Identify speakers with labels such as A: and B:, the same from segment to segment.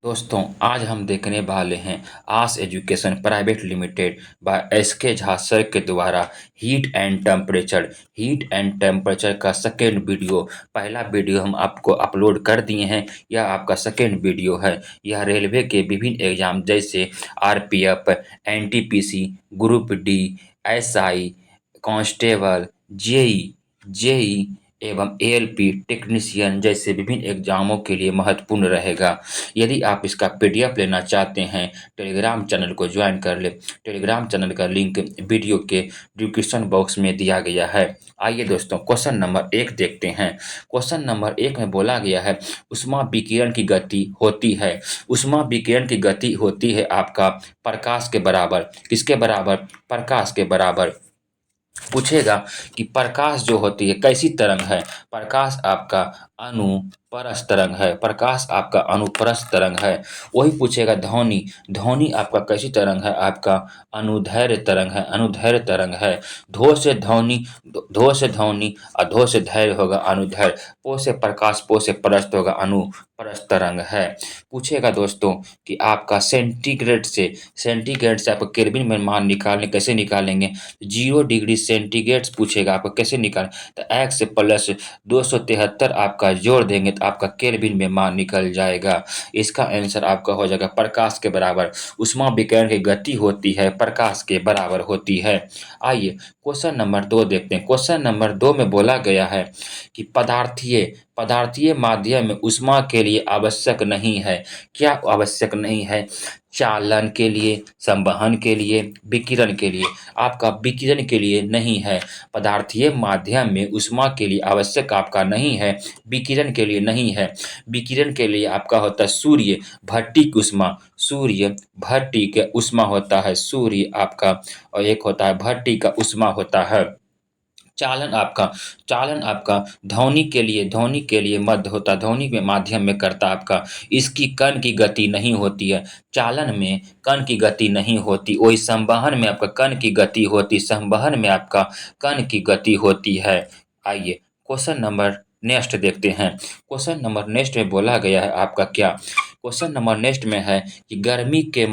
A: दोस्तों, आज हम देखने वाले हैं आस education private limited by SK Jha sir के द्वारा हीट एंड टेम्परेचर का सेकेंड वीडियो। पहला वीडियो हम आपको अपलोड कर दिए हैं। यह आपका सेकेंड वीडियो है। यह रेलवे के विभिन्न एग्जाम जैसे RPF, NTPC, group D, SI, constable, JE, JE एवं एएलपी टेक्नीशियन जैसे विभिन्न एग्जामों के लिए महत्वपूर्ण रहेगा। यदि आप इसका पीडीएफ लेना चाहते हैं, टेलीग्राम चैनल को ज्वाइन कर लें। टेलीग्राम चैनल का लिंक वीडियो के डिस्क्रिप्शन बॉक्स में दिया गया है। आइए दोस्तों, क्वेश्चन नंबर 1 देखते हैं। क्वेश्चन नंबर 1 में बोला गया है, ऊष्मा विकिरण की गति होती है। ऊष्मा विकिरण की गति होती है आपका प्रकाश के बराबर। किसके बराबर? प्रकाश के बराबर। पूछेगा कि प्रकाश जो होती है कैसी तरंग है। प्रकाश आपका अनुप्रस्थ तरंग है। प्रकाश आपका अनुप्रस्थ तरंग है। वही पूछेगा ध्वनि। ध्वनि आपका कैसी तरंग है? आपका अनुदैर्घ्य तरंग है। अनुदैर्घ्य तरंग है। धो से ध्वनि, धो से ध्वनि और धो से धैर्य होगा अनुदैर्घ्य। पो से प्रकाश, पो से प्रस्थ होगा अनुप्रस्थ तरंग है। पूछेगा दोस्तों कि आपका सेंटीग्रेड से आपको केल्विन में मान निकालने, कैसे निकालेंगे? 0 डिग्री सेंटीग्रेड पूछेगा आपको कैसे निकालें, तो x प्लस 273 आपका जोड़ देंगे तो आपका केल्विन में मान निकल जाएगा। इसका आंसर आपका हो जाएगा प्रकाश के बराबर। ऊष्मा विकिरण की गति होती है प्रकाश के बराबर होती है। आइए क्वेश्चन नंबर 2 देखते हैं। क्वेश्चन नंबर 2 में बोला गया है कि पदार्थीय माध्यम में ऊष्मा के लिए आवश्यक नहीं है। क्या आवश्यक नहीं है? चालन के लिए, संवहन के लिए, विकिरण के लिए। आपका विकिरण के लिए नहीं है। पदार्थीय माध्यम में ऊष्मा के लिए आवश्यक आपका नहीं है, विकिरण के लिए नहीं है। विकिरण के लिए आपका होता है सूर्य भट्टी की ऊष्मा। सूर्य भट्टी का ऊष्मा होता है सूर्य आपका, और एक होता है भट्टी का ऊष्मा होता है। चालन आपका ध्वनि के लिए मध्य होता है। ध्वनि के माध्यम में करता आपका। इसकी कण की गति नहीं होती है। चालन में कण की गति नहीं होती। वही संवहन में आपका कण की गति होती। संवहन में आपका कण की गति होती है। आइए क्वेश्चन नंबर नेक्स्ट देखते हैं। क्वेश्चन नंबर नेक्स्ट में बोला गया है आपका क्या? क्वेश्चन नंबर नेक्स्ट में है कि गर्मी के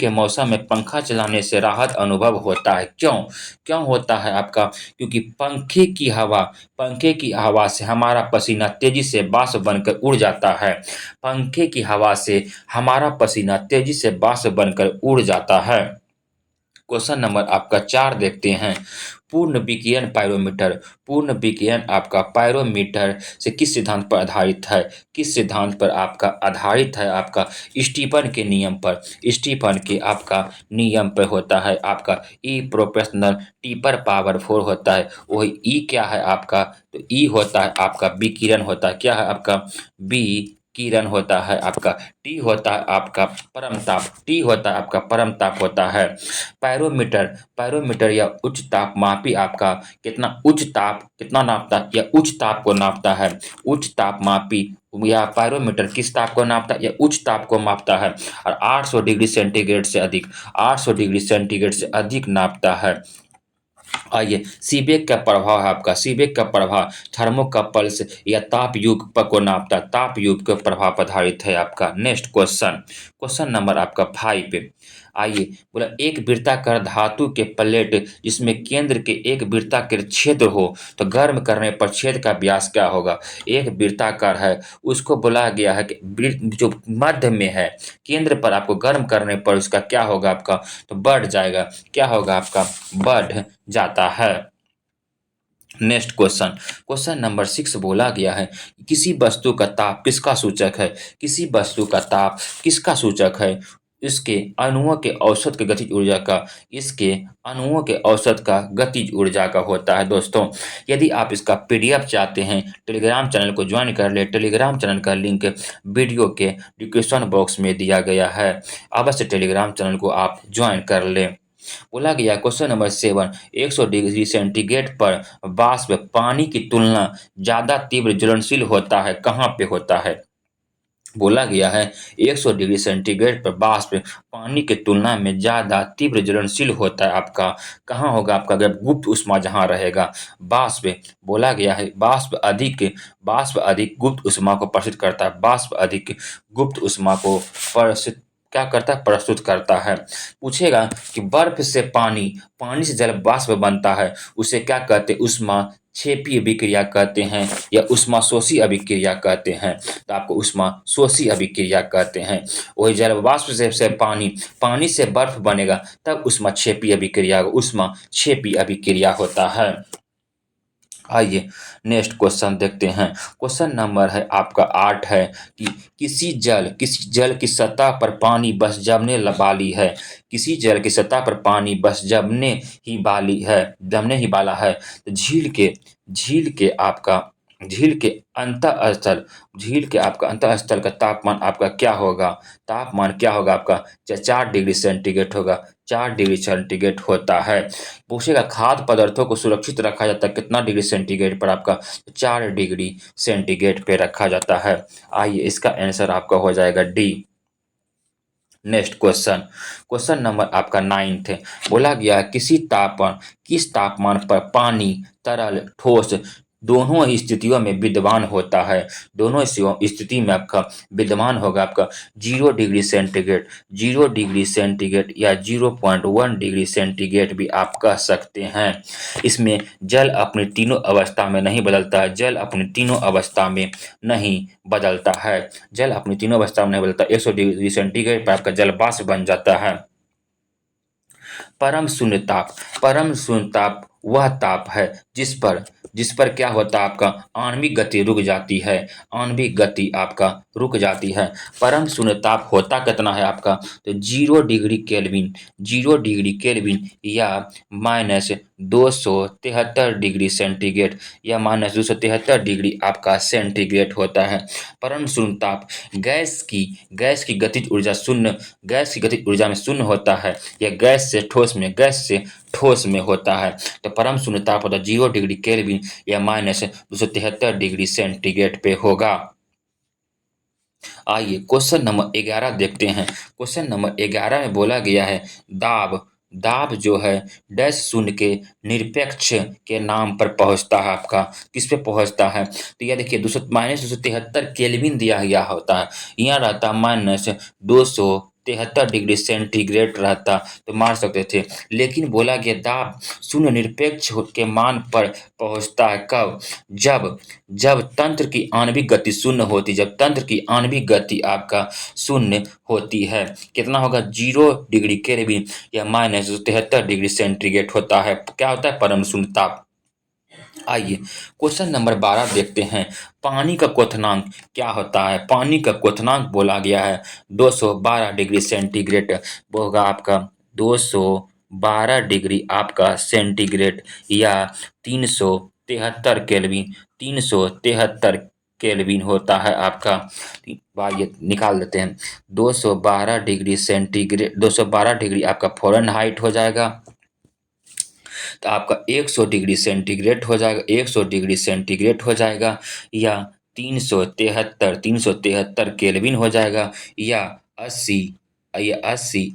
A: मौसम में पंखा चलाने से राहत अनुभव होता है। क्यों? क्यों होता है आपका? क्योंकि पंखे की हवा से हमारा पसीना तेजी से वाष्प बनकर उड़ जाता है। पंखे की हवा से हमारा पसीना तेजी से वाष्प बनकर उड़ जाता है। क्वेश्चन नंबर आपका 4 देखते हैं। पूर्ण विकिरण आपका पायरोमीटर से किस सिद्धांत पर आधारित है? किस सिद्धांत पर आपका आधारित है? आपका स्टीफन के नियम पर। स्टीफन के आपका नियम पर होता है। आपका ई प्रोपोर्शनल टी पर पावर 4 होता है। वही ई क्या है आपका? तो ई होता है आपका विकिरण होता है। क्या है आपका? विकिरण होता है आपका। टी होता है आपका परम ताप होता है। पैरोमीटर या उच्च ताप मापी आपका कितना नापता है? या उच्च ताप को नापता है। उच्च ताप मापी या पैरोमीटर किस ताप को नापता है? या उच्च ताप को मापता है। और 800 डिग्री सेंटीग्रेड से अधिक, 800 डिग्री सेंटीग्रेड से अधिक नापता है। आइए सीबेक का प्रभाव है आपका। सीबेक का प्रभाव थर्मोकपल्स या ताप युग पर को नापता है। ताप युग के प्रभाव पर आधारित है आपका। नेक्स्ट क्वेश्चन, क्वेश्चन नंबर आपका 5। आइए बोला, एक वृत्ताकार धातु के प्लेट जिसमें केंद्र के एक वृत्ताकार छेद हो तो गर्म करने पर छेद का व्यास क्या होगा? एक वृत्ताकार है, उसको बोला गया है कि जो मध्य में है, केंद्र पर आपको गर्म करने पर उसका क्या होगा आपका? तो बढ़ जाएगा। क्या होगा आपका? बढ़ जाता है। नेक्स्ट क्वेश्चन, क्वेश्चन नंबर 6 बोला गया है, किसी वस्तु का ताप किसका सूचक है? किसी वस्तु का ताप किसका सूचक है? इसके अणुओं के औसत के गतिज ऊर्जा का, इसके अणुओं के औसत का गतिज ऊर्जा का होता है। दोस्तों, यदि आप इसका पीडीएफ चाहते हैं, टेलीग्राम चैनल को ज्वाइन कर ले। टेलीग्राम चैनल का लिंक वीडियो के डिस्क्रिप्शन बॉक्स में दिया गया है। अवश्य टेलीग्राम चैनल को आप ज्वाइन कर लें। बोला गया क्वेश्चन नंबर 7, 100 डिग्री सेंटीग्रेड पर वाष्प पानी की तुलना ज्यादा तीव्र ज्वलनशील होता है। कहाँ पे होता है? बोला गया है 100 डिग्री सेंटीग्रेड पर वाष्प पानी की तुलना में ज़्यादा तीव्र ज्वलनशील होता है आपका। कहाँ होगा आपका? अगर गुप्त ऊष्मा जहाँ रहेगा वाष्प, बोला गया है वाष्प अधिक गुप्त ऊष्मा को प्रस्तुत करता है। वाष्प अधिक गुप्त ऊष्मा को प्रस्तुत क्या करता है? प्रस्तुत करता है। पूछेगा कि बर्फ से पानी, पानी से जल वाष्प बनता है, उसे क्या कहते हैं? ऊष्मा क्षेपीय अभिक्रिया कहते हैं या ऊष्माशोषी अभिक्रिया कहते हैं। तो आपको ऊष्माशोषी अभिक्रिया कहते हैं। वही जल वाष्प से पानी, पानी से बर्फ बनेगा तब ऊष्माक्षेपी अभिक्रिया, ऊष्माक्षेपी अभिक्रिया होता है। आइए नेक्स्ट क्वेश्चन देखते हैं। क्वेश्चन नंबर है आपका 8 है कि किसी जल की सतह पर पानी बस वाली है। किसी जल की सतह पर पानी बस जमने ही वाला है। तो झील के आपका झील के अंतःस्थल झील के आपका अंतःस्थल का तापमान आपका क्या होगा? तापमान क्या होगा आपका? 4 डिग्री सेंटीग्रेड होगा। 4 डिग्री सेंटीग्रेड होता है। पूछेगा खाद्य पदार्थों को सुरक्षित रखा जाता है कितना डिग्री सेंटीग्रेड पर? आपका 4 डिग्री सेंटीग्रेड पे रखा जाता है। आइए इसका आंसर आपका हो जाएगा D. Next question, question number आपका 9 है। बोला गया किस तापमान पर पानी, तरल, ठोस दोनों ही स्थितियों में विद्यमान होता है। दोनों स्थिति में आपका विद्यमान होगा आपका 0 डिग्री सेंटीग्रेड, 0 डिग्री सेंटीग्रेड या 0.1 डिग्री सेंटीग्रेड भी आप कह सकते हैं। इसमें जल अपनी तीनों अवस्था में नहीं बदलता है। जल अपनी तीनों अवस्था में नहीं बदलता है। जल अपनी तीनों अवस्था में नहीं बदलता। 100 डिग्री सेंटीग्रेड पर आपका जल वाष्प बन जाता है। परम शून्य ताप वह ताप है जिस पर क्या होता है? आपका आणविक गति रुक जाती है। आणविक गति आपका रुक जाती है। परम शून्य ताप होता कितना है आपका? तो 0 डिग्री केल्विन, 0 डिग्री केल्विन या -273 डिग्री सेंटीग्रेड या -273 डिग्री आपका सेंटीग्रेड होता है। परम शून्य ताप गैस की गतिज ऊर्जा में शून्य होता है या गैस से ठोस में होता है। तो परम शून्य ताप होता है 0 डिग्री केल्विन या -273 डिग्री सेंटीग्रेड पे होगा। आइए क्वेश्चन नंबर 11 देखते हैं। क्वेश्चन नंबर 11 में बोला गया है दाब जो है डैश शून्य के निरपेक्ष के नाम पर पहुंचता है आपका। किस पे पहुंचता है? तो यह देखिए -273 केल्विन दिया गया होता है। यहाँ रहता -273 डिग्री सेंटीग्रेड रहता तो मार सकते थे। लेकिन बोला गया दाब शून्य निरपेक्ष के मान पर पहुंचता है कब? जब तंत्र की आणविक गति शून्य होती, जब तंत्र की आणविक गति आपका शून्य होती है। कितना होगा? 0 डिग्री केल्विन या -273 डिग्री सेंटीग्रेड होता है। क्या होता है? परम शून्य ताप। आइए क्वेश्चन नंबर 12 देखते हैं। पानी का क्वथनांक क्या होता है? पानी का क्वथनांक बोला गया है 212 डिग्री सेंटीग्रेड होगा आपका। 212 डिग्री आपका सेंटीग्रेड या 373 केल्विन, 373 केल्विन होता है आपका। आइए निकाल देते हैं। 212 डिग्री सेंटीग्रेड, 212 डिग्री आपका फ़ारेनहाइट हो जाएगा। तो आपका 100 डिग्री सेंटीग्रेड हो जाएगा, 100 डिग्री सेंटीग्रेड हो जाएगा या 373 केल्विन हो जाएगा या 80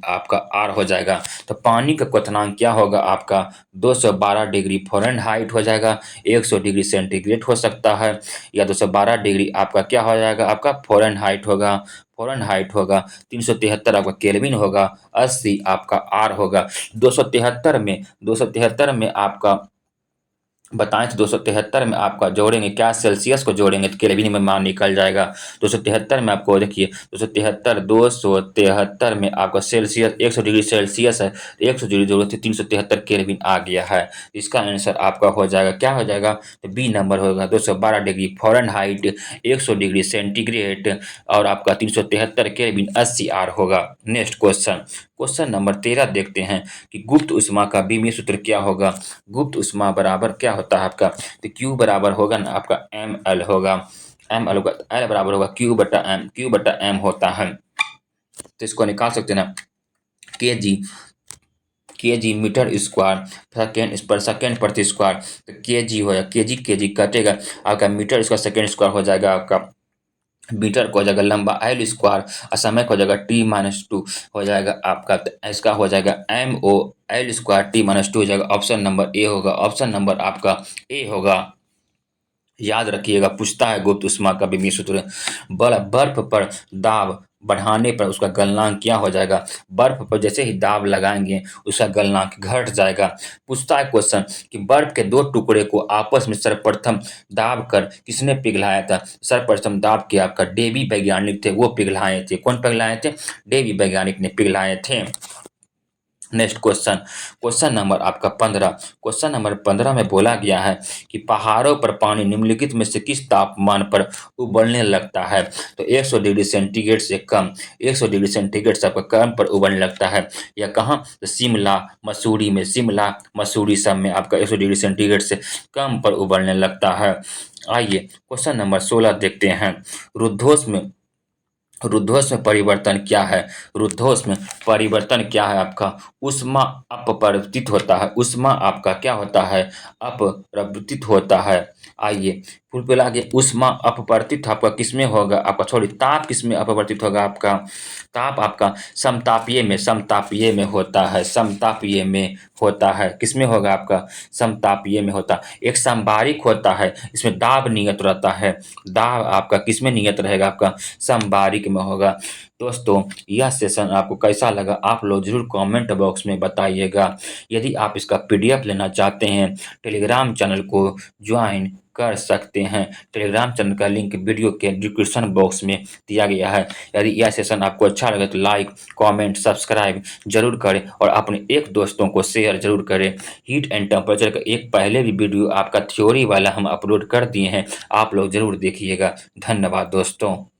A: आपका आर हो जाएगा। तो पानी का क्वथनांक क्या होगा आपका? 212 डिग्री फ़ारेनहाइट हो जाएगा, 100 डिग्री सेंटीग्रेड हो सकता है या 212 डिग्री आपका क्या हो जाएगा? आपका फ़ारेनहाइट होगा। 373 आपका केल्विन होगा, 80 आपका आर होगा। 273 में आपका बताएं तो 273 में आपका जोड़ेंगे क्या? सेल्सियस को जोड़ेंगे तो केल्विन में मान निकल जाएगा। 273 में आपको देखिए 273 में आपका सेल्सियस 100 डिग्री सेल्सियस है, 100 डिग्री जोड़े थे 373 केल्विन आ गया है। इसका आंसर आपका हो जाएगा क्या हो जाएगा? तो बी नंबर होगा 212 डिग्री फ़ारेनहाइट, 100 डिग्री सेंटीग्रेड और आपका 373 केल्विन 80 आर होगा। नेक्स्ट क्वेश्चन नंबर 13 देखते हैं कि गुप्त ऊष्मा का विमीय सूत्र क्या होगा? गुप्त ऊष्मा बराबर क्या होता है आपका? तो Q बराबर होगा ना आपका ml होगा। ml होगा L बराबर होगा Q/m होता है। तो इसको निकाल सकते हैं ना kg मीटर स्क्वायर सेकेंड प्रति स्क्वायर। तो kg होगा, kg कटेगा आपका मीटर स्क्वायर सेकेंड स्क्वायर हो जाएगा आपका मीटर को हो जाएगा लंबा एल स्क्वायर और समय को हो जाएगा t-2 हो जाएगा आपका। तो इसका हो जाएगा MO एल स्क्वायर t-2 हो जाएगा। ऑप्शन नंबर ए होगा। ऑप्शन नंबर आपका ए होगा। याद रखिएगा, पूछता है गुप्त ऊष्मा का विमीय सूत्र। बर्फ पर दाब बढ़ाने पर उसका गलनांक क्या हो जाएगा। बर्फ पर जैसे ही दाब लगाएंगे उसका गलनांक घट जाएगा। पूछता है क्वेश्चन कि बर्फ के दो टुकड़े को आपस में सर्वप्रथम दाब कर किसने पिघलाया था। सर्वप्रथम दाब के आपका डेवी वैज्ञानिक थे, वो पिघलाए थे। कौन पिघलाए थे? डेवी वैज्ञानिक ने पिघलाए थे। नेक्स्ट क्वेश्चन, क्वेश्चन नंबर आपका 15। क्वेश्चन नंबर 15 में बोला गया है कि पहाड़ों पर पानी निम्नलिखित में से किस तापमान पर उबलने लगता है। तो 100 डिग्री सेंटीग्रेड से कम, 100 डिग्री सेंटीग्रेड से आपका कम पर उबलने लगता है। या कहाँ? तो शिमला मसूरी में, शिमला मसूरी सब में आपका 100 डिग्री सेंटीग्रेड से कम पर उबलने लगता है। आइए क्वेश्चन नंबर 16 देखते हैं। रुद्धोष्म में रुद्धोष् में परिवर्तन क्या है। रुद्धोष् में परिवर्तन क्या है आपका? ऊष्मा अपवर्तित होता है। ऊष्मा आपका क्या होता है? अपवर्तित होता है। आइए फिर बोला कि ऊष्मा अपवर्तित आपका किसमें होगा? आपका सॉरी, ताप किसमें अपवर्तित होगा आपका? ताप आपका समतापीय में, समतापीय में होता है। समतापीय में होता है। किसमें होगा आपका? समतापीय में होता है। एक संभारिक होता है, इसमें दाब नियत रहता है। दाब आपका किसमें नियत रहेगा? आपका संभारिक में होगा। दोस्तों, यह सेशन आपको कैसा लगा आप लोग जरूर कमेंट बॉक्स में बताइएगा। यदि आप इसका पीडीएफ लेना चाहते हैं, टेलीग्राम चैनल को ज्वाइन कर सकते हैं। टेलीग्राम चैनल का लिंक वीडियो के डिस्क्रिप्शन बॉक्स में दिया गया है। यदि यह सेशन आपको अच्छा लगे तो लाइक, कमेंट, सब्सक्राइब जरूर करें और अपने एक दोस्तों को शेयर जरूर करें। हीट एंड टेम्परेचर का एक पहले भी वीडियो आपका थ्योरी वाला हम अपलोड कर दिए हैं, आप लोग जरूर देखिएगा। धन्यवाद दोस्तों।